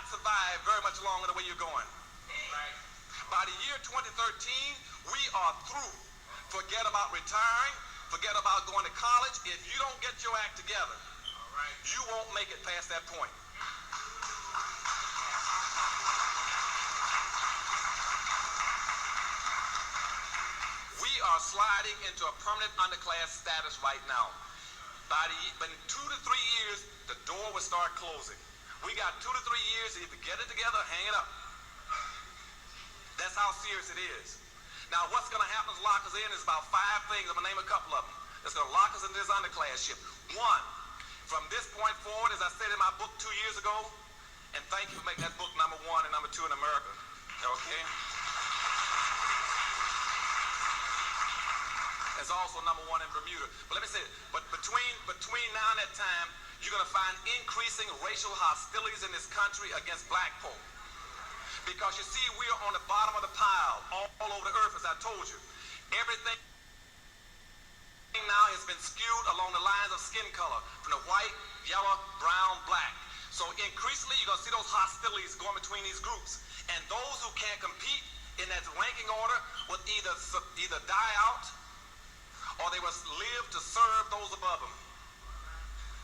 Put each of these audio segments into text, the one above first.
cannot survive very much longer the way you're going. Right. By the year 2013, we are through. Forget about retiring. Forget about going to college. If you don't get your act together, you won't make it past that point. We are sliding into a permanent underclass status right now. But in 2 to 3 years, the door will start closing. We got 2 to 3 years to either get it together or hang it up. That's how serious it is. Now, what's going to happen is lock us in is about 5 things. I'm going to name a couple of them. That's going to lock us into this underclassship. One, from this point forward, as I said in my book 2 years ago, and thank you for making that book #1 and #2 in America. Okay? It's also #1 in Bermuda. But let me say, but between now and that time, you're going to find increasing racial hostilities in this country against black folk. Because you see, we are on the bottom of the pile, all over the earth, as I told you. Everything now has been skewed along the lines of skin color, from the white, yellow, brown, black. So increasingly, you're going to see those hostilities going between these groups. And those who can't compete in that ranking order will either die out, or they must live to serve those above them.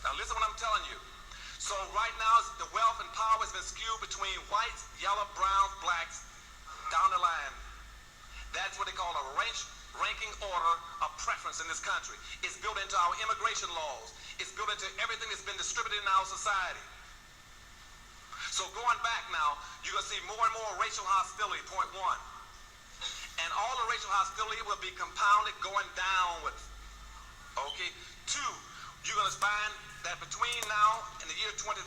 Now listen to what I'm telling you. So right now, the wealth and power has been skewed between whites, yellow, browns, blacks, down the line. That's what they call a ranking order of preference in this country. It's built into our immigration laws. It's built into everything that's been distributed in our society. So going back now, you're going to see more and more racial hostility, point 1. And all the racial hostility will be compounded going downward. Okay? 2, you're going to find that between now and the year 2013,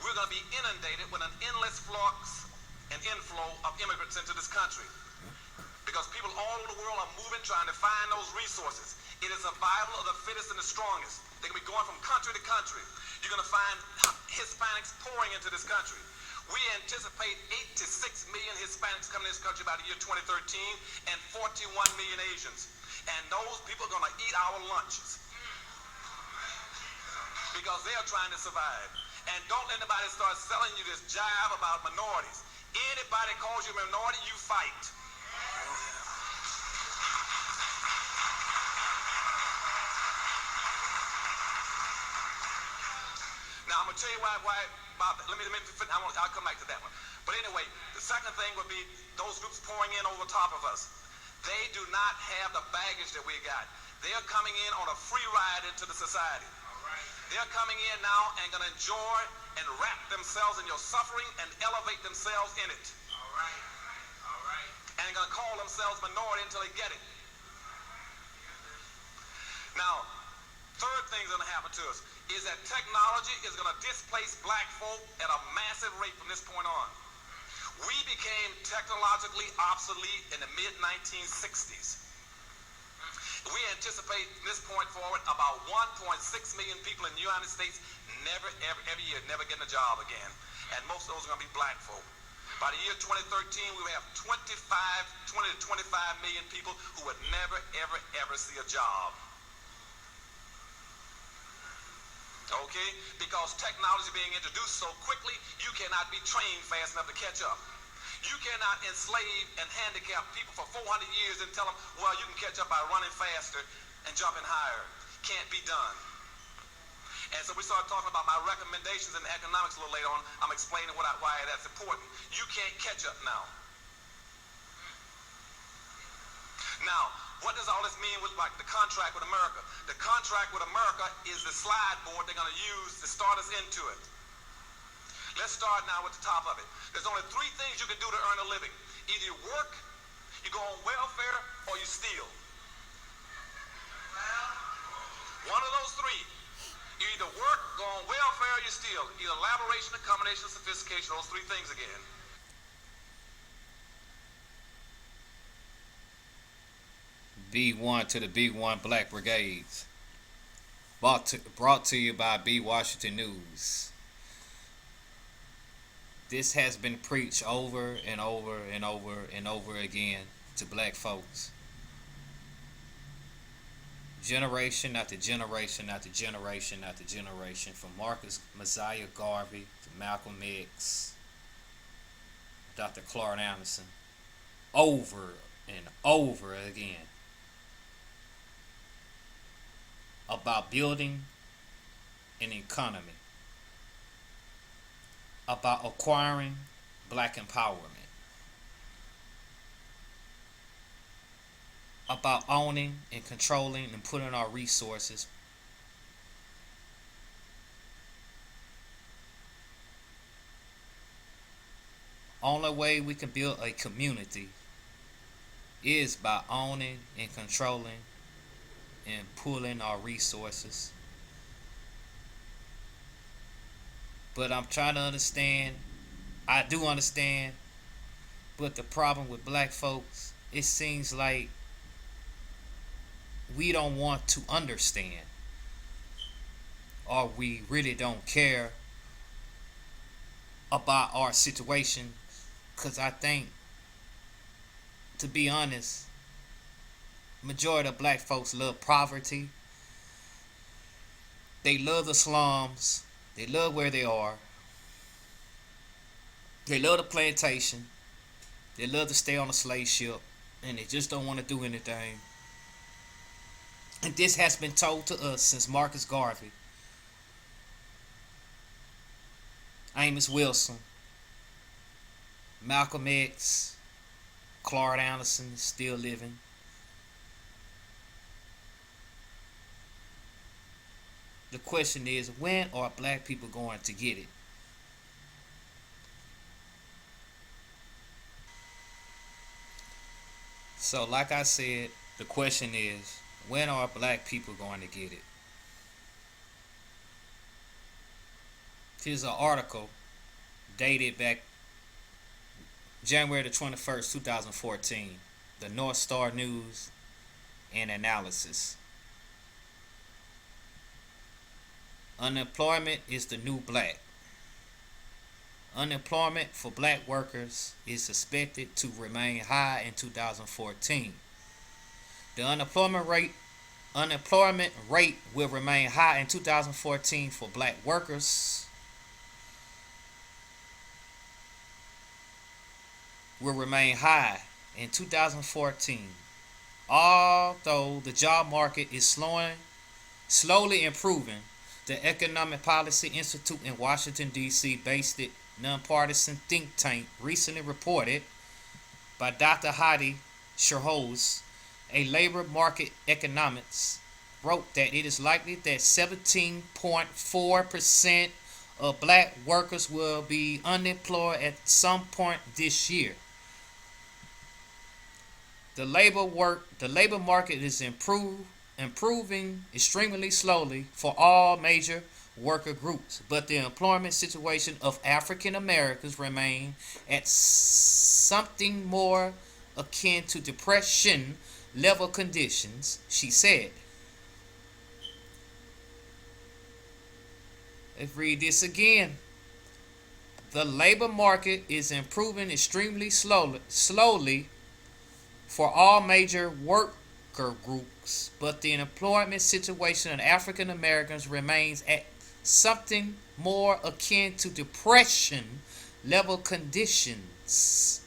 we're going to be inundated with an endless flux and inflow of immigrants into this country. Because people all over the world are moving, trying to find those resources. It is survival of the fittest and the strongest. They're going to be going from country to country. You're going to find Hispanics pouring into this country. We anticipate 8 to 6 million Hispanics coming to this country by the year 2013 and 41 million Asians. And those people are going to eat our lunches because they are trying to survive. And don't let anybody start selling you this jive about minorities. Anybody calls you a minority, you fight. Now, I'm going to tell you why about that. I'll come back to that one. But anyway, the second thing would be those groups pouring in over top of us. They do not have the baggage that we got. They are coming in on a free ride into the society. They're coming in now and going to enjoy and wrap themselves in your suffering and elevate themselves in it. All right. And they're going to call themselves minority until they get it. Now, third thing that's going to happen to us is that technology is going to displace black folk at a massive rate from this point on. We became technologically obsolete in the mid-1960s. We anticipate from this point forward about 1.6 million people in the United States every year never getting a job again. And most of those are going to be black folk. By the year 2013, we will have 20 to 25 million people who would never, ever see a job. Okay? Because technology being introduced so quickly, you cannot be trained fast enough to catch up. You cannot enslave and handicap people for 400 years and tell them, well, you can catch up by running faster and jumping higher. Can't be done. And so we started talking about my recommendations in economics a little later on. I'm explaining why that's important. You can't catch up now. Now, what does all this mean with like the contract with America? The contract with America is the slide board they're going to use to start us into it. Let's start now with the top of it. There's only 3 things you can do to earn a living. Either you work, you go on welfare, or you steal. One of those 3. You either work, go on welfare, or you steal. Either elaboration, accommodation, sophistication, those 3 things again. B1 to the B1 Black Brigades. Brought to you by B Washington News. This has been preached over and over and over and over again to black folks. Generation after generation after generation after generation, from Marcus Messiah Garvey to Malcolm X, Dr. Clark Anderson, over and over again, about building an economy, about acquiring black empowerment, about owning and controlling and putting our resources only way we can build a community is by owning and controlling and pulling our resources. But I'm trying to understand. I do understand, but the problem with black folks, it seems like we don't want to understand, or we really don't care about our situation. Because I think, to be honest, majority of black folks love poverty. They love the slums. They love where they are. They love the plantation. They love to stay on a slave ship. And they just don't want to do anything. And this has been told to us since Marcus Garvey, Amos Wilson, Malcolm X, Clark Anderson is still living. The question is, when are black people going to get it? So, like I said, the question is, when are black people going to get it? Here's an article dated back January the 21st, 2014. The North Star News and Analysis. Unemployment is the new black. Unemployment for black workers is expected to remain high in 2014. The unemployment rate will remain high in 2014 for black workers. Will remain high in 2014. Although the job market is slowly improving, the Economic Policy Institute in Washington, D.C. based nonpartisan think tank recently reported by Dr. Hadi Sherhoz, a labor market economist, wrote that it is likely that 17.4% of black workers will be unemployed at some point this year. The labor market is improving extremely slowly for all major worker groups, but the employment situation of African Americans remain at something more akin to depression level conditions, she said. Let's read this again. The labor market is improving extremely slowly for all major worker groups, but the employment situation of African Americans remains at something more akin to depression level conditions.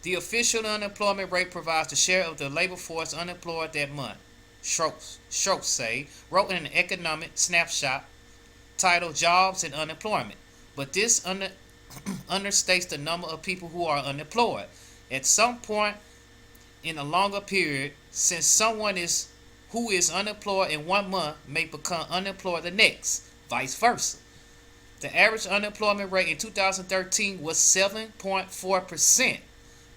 The official unemployment rate provides the share of the labor force unemployed that month, Schultz wrote in an economic snapshot titled Jobs and Unemployment. But this understates the number of people who are unemployed at some point in a longer period, since someone who is unemployed in 1 month may become unemployed the next, vice versa. The average unemployment rate in 2013 was 7.4%,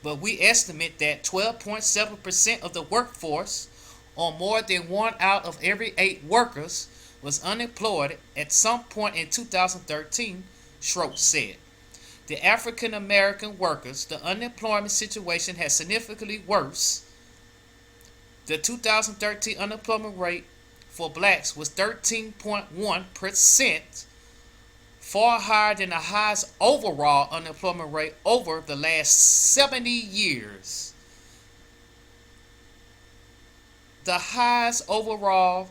but we estimate that 12.7% of the workforce, or more than 1 out of every 8 workers, was unemployed at some point in 2013, Schroep said. The African American workers, the unemployment situation has significantly worse. The 2013 unemployment rate for blacks was 13.1%, far higher than the highest overall unemployment rate over the last 70 years. the highest overall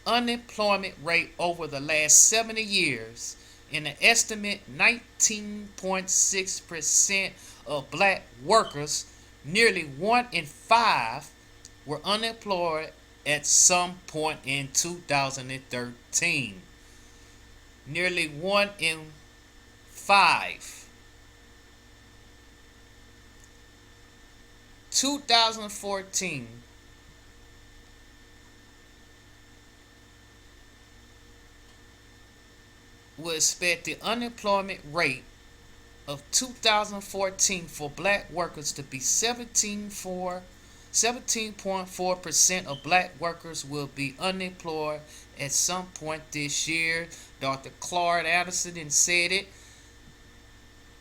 unemployment rate over the last 70 years. In an estimate 19.6% of black workers, nearly 1 in 5 were unemployed at some point in 2013. Nearly 1 in 5. 2014 will expect the unemployment rate of 2014 for black workers to be 17.4% of black workers will be unemployed at some point this year. Dr. Claude Anderson said it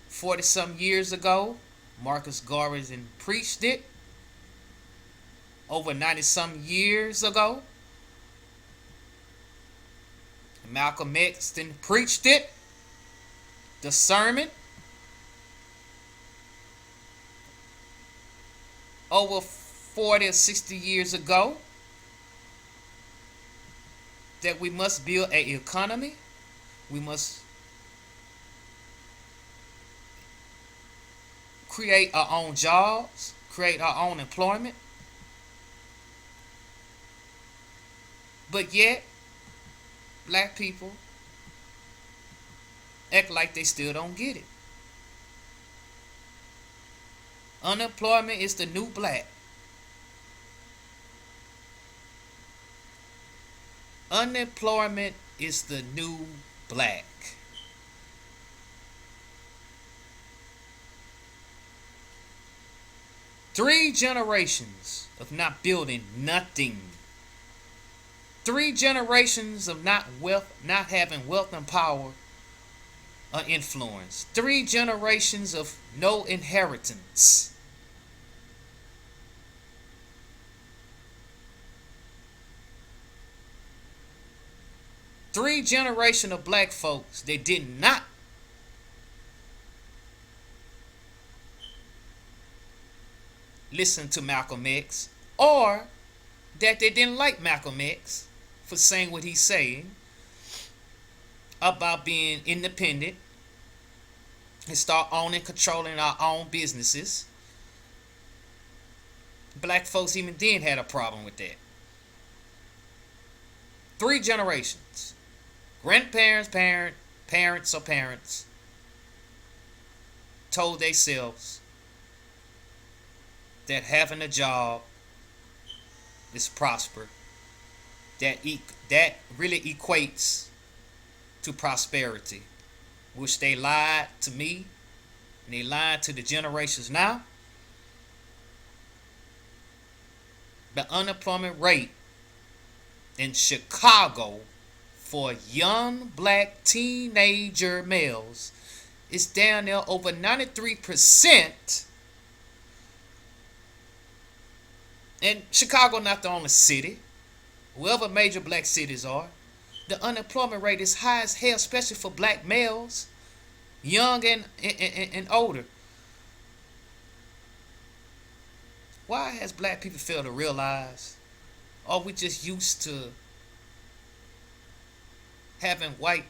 40 some years ago. Marcus Garvey preached it over 90 some years ago. Malcolm X preached it, the sermon, over 40 or 60 years ago, that we must build an economy. We must create our own jobs, create our own employment. But yet, black people act like they still don't get it. Unemployment is the new black. Unemployment is the new black. Three generations of not building nothing. 3 generations of not having wealth and power or influence. 3 generations of no inheritance. Three generations of black folks that did not listen to Malcolm X, or that they didn't like Malcolm X for saying what he's saying about being independent and start owning, controlling our own businesses. Black folks even then had a problem with that. 3 generations. Grandparents, parents told themselves that having a job is prosper. That really equates to prosperity, which they lied to me and they lied to the generations now. The unemployment rate in Chicago for young black teenager males is down there over 93%. And Chicago not the only city. Wherever major black cities are, the unemployment rate is high as hell, especially for black males, young and older. Why has black people failed to realize? Are we just used to having white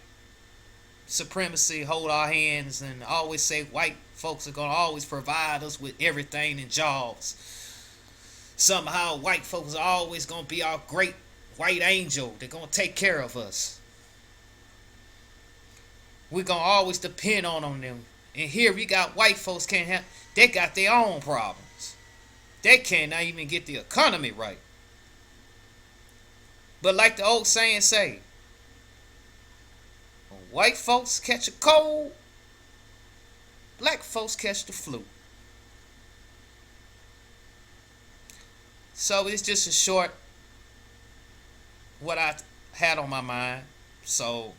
supremacy hold our hands and always say white folks are going to always provide us with everything and jobs? Somehow white folks are always going to be our great white angel. They're going to take care of us. We're going to always depend on them. And here we got white folks they got their own problems. They can't even get the economy right. But like the old saying say, when white folks catch a cold, black folks catch the flu. So it's just a short what I had on my mind. So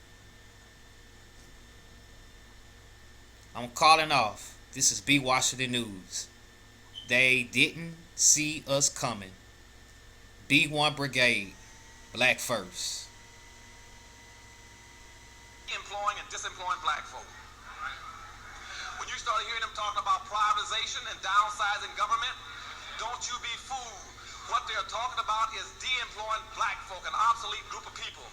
I'm calling off. This is B. Washington News. They didn't see us coming. B1 Brigade, black first. Employing and disemploying black folk. When you start hearing them talking about privatization and downsizing government, don't you be fooled. what they're talking about is de-employing black folk, an obsolete group of people.